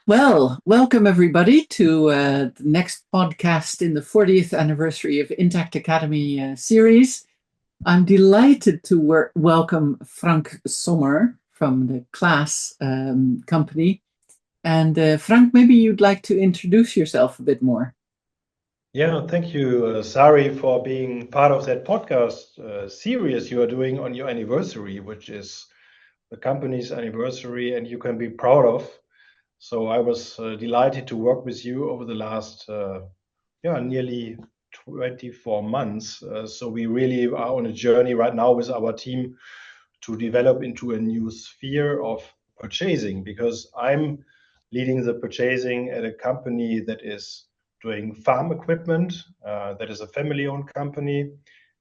Well, welcome everybody to the next podcast in the 40th anniversary of Intact Academy series. I'm delighted to welcome Frank Sommer from the Claas company. And Frank, maybe you'd like to introduce yourself a bit more. Yeah, thank you, Sari, for being part of that podcast series you are doing on your anniversary, which is the company's anniversary, and you can be proud of. So I was delighted to work with you over the last, nearly 24 months. So we really are on a journey right now with our team to develop into a new sphere of purchasing, because I'm leading the purchasing at a company that is doing farm equipment. That is a family-owned company.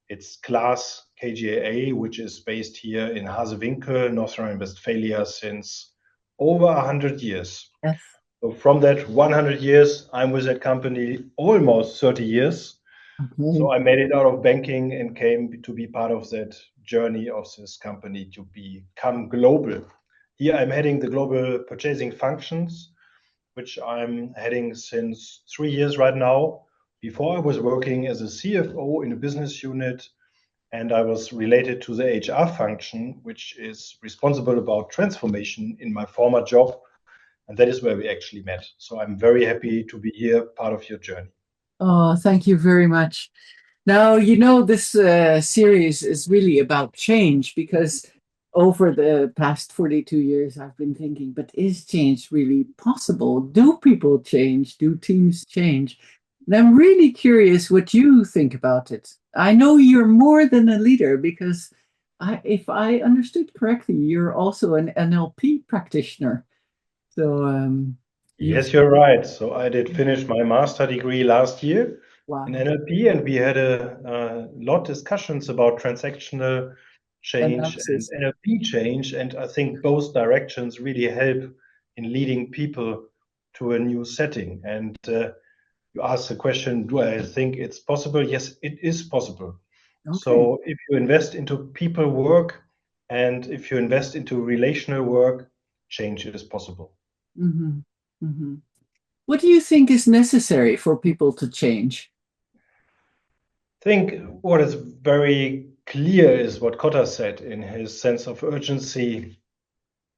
It's Claas KGaA, which is based here in Hasewinkel, North Rhine-Westphalia, since over 100 years. Yes. So from that 100 years, I'm with that company almost 30 years. Okay. So I made it out of banking and came to be part of that journey of this company to become global. Here I'm heading the global purchasing functions, which I'm heading since 3 years right now. Before I was working as a CFO in a business unit, and I was related to the HR function, which is responsible about transformation in my former job. And that is where we actually met. So I'm very happy to be here, part of your journey. Oh, thank you very much. Now, this series is really about change because over the past 42 years, I've been thinking, but is change really possible? Do people change? Do teams change? And I'm really curious what you think about it. I know you're more than a leader because if I understood correctly, you're also an NLP practitioner. So you've, Yes, you're right. So I did finish my master degree last year in wow, NLP, and we had a lot discussions about transactional change and analysis. NLP change. And I think both directions really help in leading people to a new setting. And you asked the question, do I think it's possible? Yes, it is possible. Okay. So if you invest into people work and if you invest into relational work, change is possible. Hmm. Hmm. What do you think is necessary for people to change? Think what is very clear is what Kotta said in his sense of urgency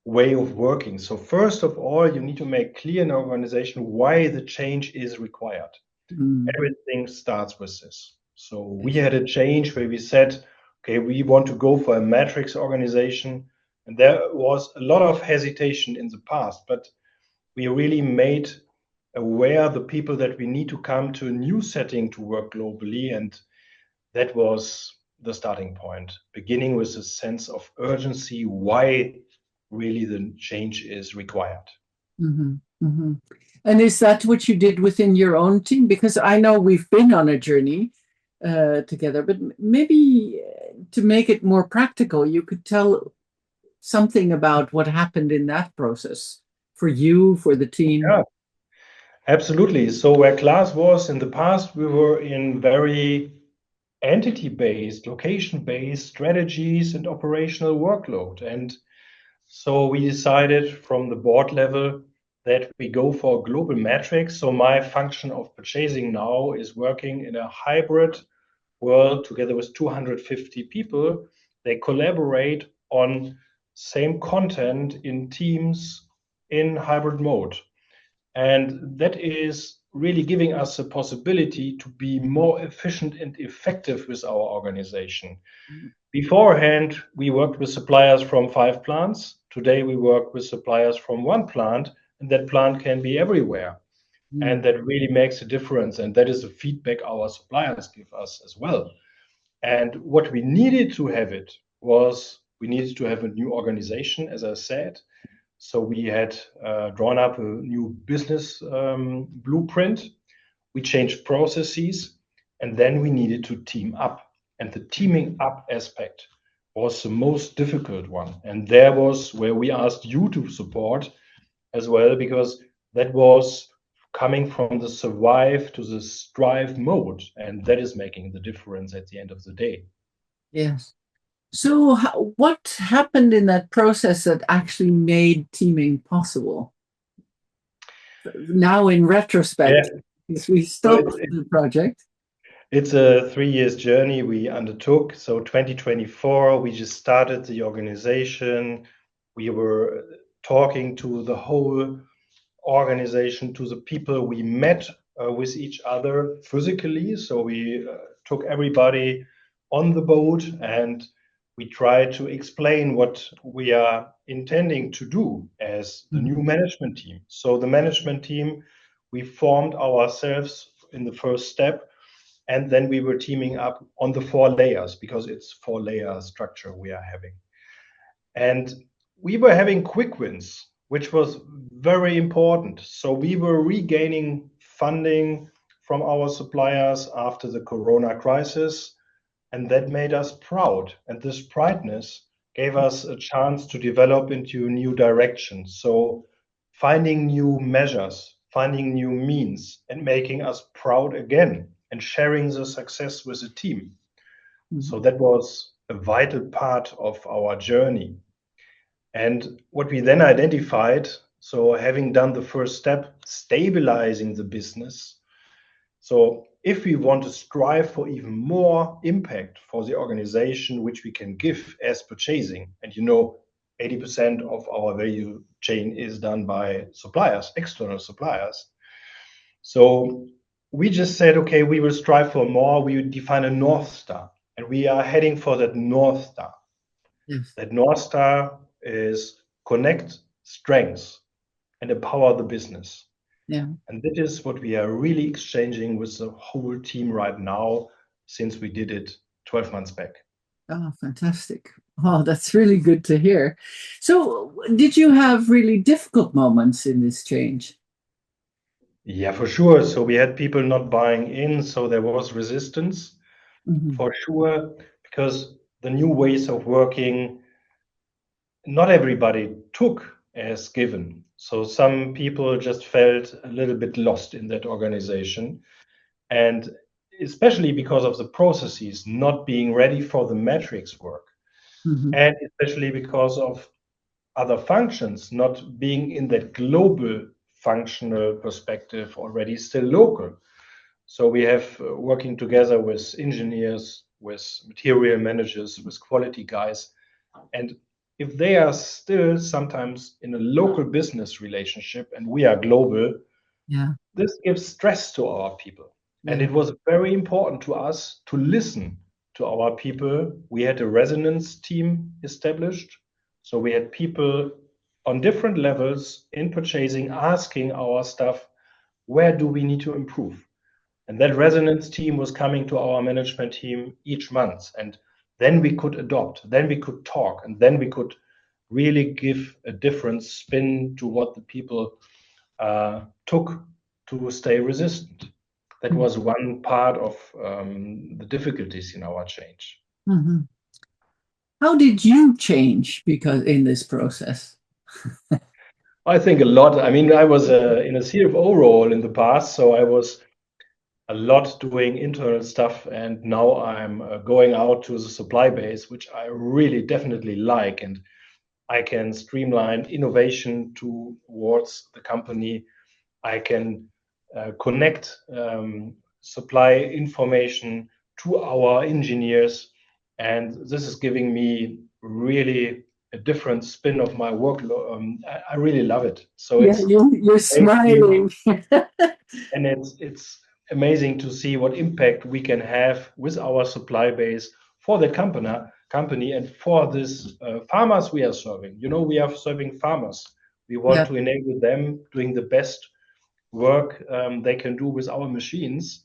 way of working. So first of all, you need to make clear in an organization why the change is required. Mm. Everything starts with this. So we had a change where we said, okay, we want to go for a matrix organization. And there was a lot of hesitation in the past, but we really made aware the people that we need to come to a new setting to work globally. And that was the starting point, beginning with a sense of urgency, why really the change is required. Hmm. Hmm. And is that what you did within your own team? Because I know we've been on a journey together, but maybe to make it more practical, you could tell something about what happened in that process for you, for the team. Yeah, absolutely. So where Claas was in the past, we were in very entity-based, location-based strategies and operational workload. And so we decided from the board level that we go for a global metrics. So my function of purchasing now is working in a hybrid world together with 250 people. They collaborate on same content in teams in hybrid mode. And that is really giving us a possibility to be more efficient and effective with our organization. Beforehand, we worked with suppliers from 5 plants. Today, we work with suppliers from 1 plant, and that plant can be everywhere. And Mm. that really makes a difference. And that is the feedback our suppliers give us as well. And what we needed to have it was we needed to have a new organization, as I said. So we had drawn up a new business blueprint. We changed processes, and then we needed to team up. And the teaming up aspect was the most difficult one. And there was where we asked you to support as well, because that was coming from the survive to the strive mode. And that is making the difference at the end of the day. Yes. So, what happened in that process that actually made teaming possible? now in retrospect, Yeah. because we So stopped the project. it's a 3 years journey we undertook. So 2024, we just started the organization. We were talking to the whole organization, to the people. We met with each other physically. So we took everybody on the boat and we tried to explain what we are intending to do as the new management team. So the management team, we formed ourselves in the first step, and then we were teaming up on the 4 layers because it's 4 layer structure we are having. And we were having quick wins, which was very important. So we were regaining funding from our suppliers after the Corona crisis, and that made us proud. And this proudness gave us a chance to develop into a new direction. So finding new measures, finding new means, and making us proud again, and sharing the success with the team. So that was a vital part of our journey. And what we then identified, so having done the first step, stabilizing the business. So if we want to strive for even more impact for the organization, which we can give as purchasing, and 80% of our value chain is done by suppliers, external suppliers. So we just said, okay, we will strive for more. We define a North Star, and we are heading for that North Star. Yes. That North Star is connect strengths and empower the business. Yeah. And that is what we are really exchanging with the whole team right now, since we did it 12 months back. Oh, fantastic. Oh, that's really good to hear. So, did you have really difficult moments in this change? Yeah, for sure. So we had people not buying in, so there was resistance for sure, because the new ways of working, not everybody took as given. So some people just felt a little bit lost in that organization. And especially because of the processes not being ready for the metrics work. And especially because of other functions not being in that global functional perspective already, still local. So we have working together with engineers, with material managers, with quality guys. And if they are still sometimes in a local business relationship and we are global, Yeah. this gives stress to our people. And Yeah. it was very important to us to listen to our people. We had a resonance team established. So we had people on different levels in purchasing asking our staff, where do we need to improve? And that resonance team was coming to our management team each month. And then we could adopt, then we could talk, and then we could really give a different spin to what the people took to stay resistant. That was one part of the difficulties in our change. Mhm. How did you change because in this process? I think a lot. I mean, I was in a CFO role in the past, so I was a lot doing internal stuff, and now I'm going out to the supply base, which I really definitely like, and I can streamline innovation towards the company. I can connect supply information to our engineers, and this is giving me really a different spin of my workload. I really love it. So Yeah, it's you're basically, smiling. and it's amazing to see what impact we can have with our supply base for the company and for this farmers we are serving. We are serving farmers. We want Yeah. to enable them doing the best work they can do with our machines.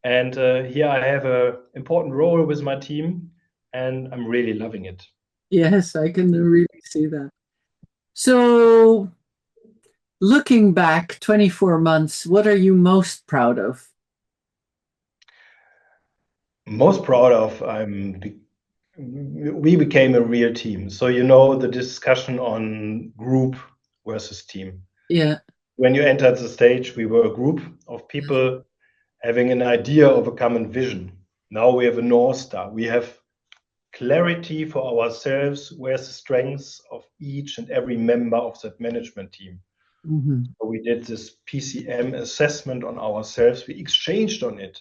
And here I have an important role with my team, and I'm really loving it. Yes, I can really see that. So, looking back 24 months, what are you most proud of? Most proud of, we became a real team. So the discussion on group versus team. Yeah. When you entered the stage, we were a group of people having an idea of a common vision. Now we have a North Star. We have clarity for ourselves. Where's the strengths of each and every member of that management team? Mhm. We did this PCM assessment on ourselves. We exchanged on it.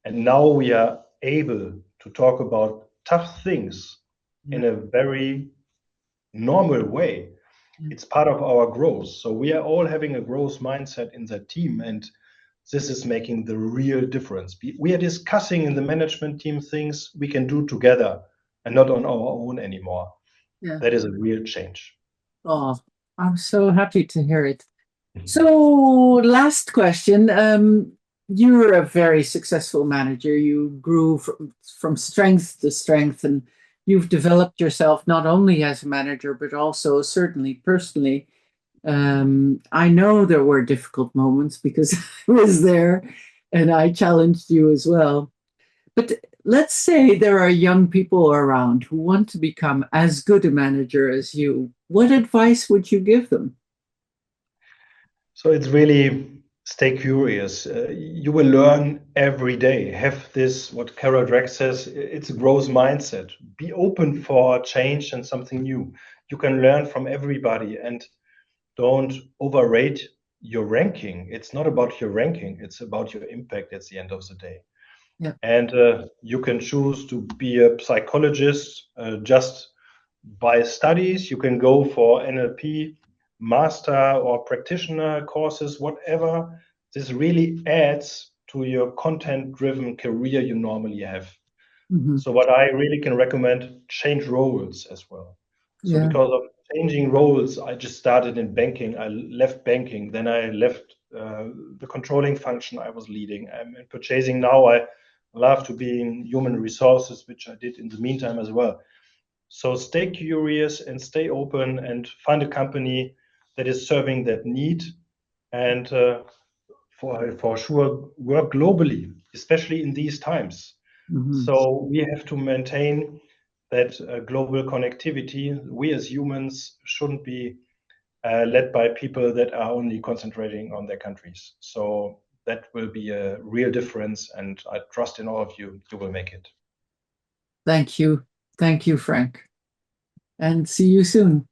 And now we are able to talk about tough things Yeah. in a very normal way. Yeah. It's part of our growth. So we are all having a growth mindset in that team. And this is making the real difference. We are discussing in the management team things we can do together and not on our own anymore. Yeah. That is a real change. Oh, I'm so happy to hear it. So, last question. You're a very successful manager. You grew from strength to strength, and you've developed yourself not only as a manager, but also certainly personally. I know there were difficult moments because I was there and I challenged you as well. But let's say there are young people around who want to become as good a manager as you. What advice would you give them? So it's really stay curious. You will learn every day. Have this, what Carol Dweck says, it's a growth mindset. Be open for change and something new. You can learn from everybody and don't overrate your ranking. It's not about your ranking, it's about your impact at the end of the day. Yeah. And you can choose to be a psychologist just by studies. You can go for NLP master or practitioner courses, whatever. This really adds to your content driven career you normally have. Mhm. So, what I really can recommend, change roles as well. So, Yeah. because of changing roles, I just started in banking. I left banking, then I left the controlling function I was leading. I'm in purchasing now. I love to be in human resources, which I did in the meantime as well. So stay curious and stay open and find a company that is serving that need and for sure work globally, especially in these times. Mhm. So we have to maintain that global connectivity. We as humans shouldn't be led by people that are only concentrating on their countries. So that will be a real difference, and I trust in all of you. You will make it. Thank you. Thank you, Frank. And see you soon.